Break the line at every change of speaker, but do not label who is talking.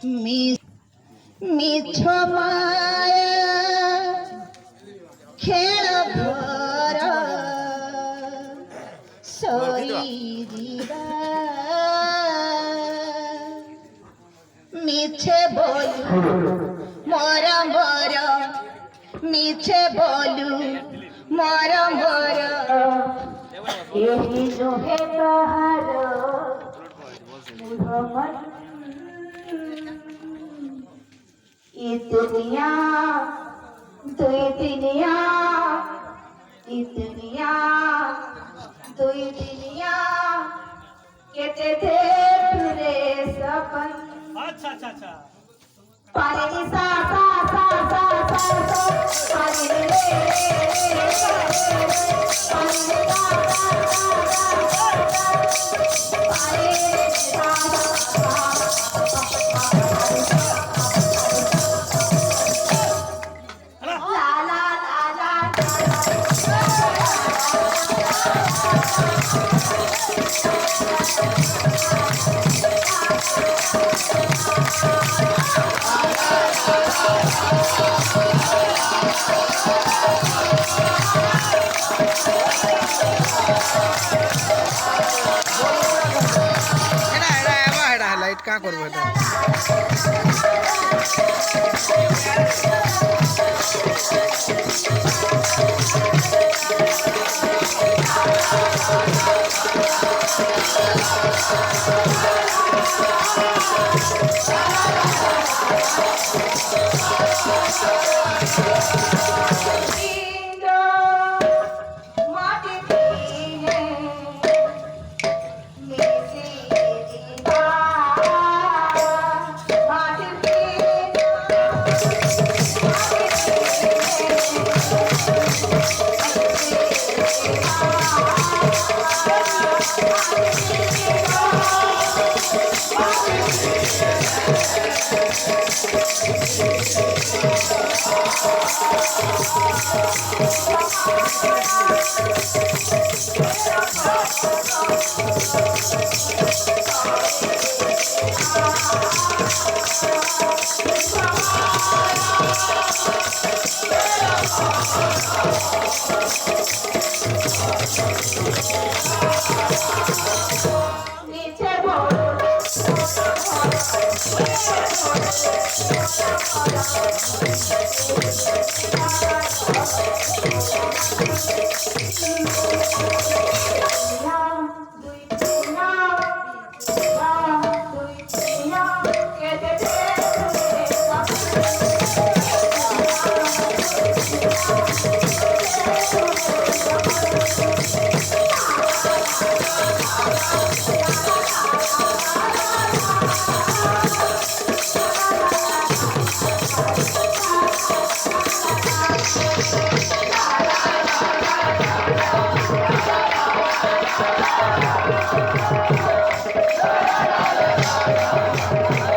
ମିଛ ମାୟା ଖେଳ ଭର ଶୋଇଯିବା ମିଛେ ବୋଲୁ ମୋର ମୋର ମିଛେ ବୋଲୁ ମୋର ମୋର ଏହି ନୁହେଁ କାହାର ये दुनिया दुई दुनिया ये दुनिया दुई दुनिया कहते थे फिरे सपन
अच्छा अच्छा अच्छा
पानी नी सा सा सा सा सा सा पानी नी रे पानी नी सा सा सा सा पानी नी सा
লাইট কা করবো এটা
la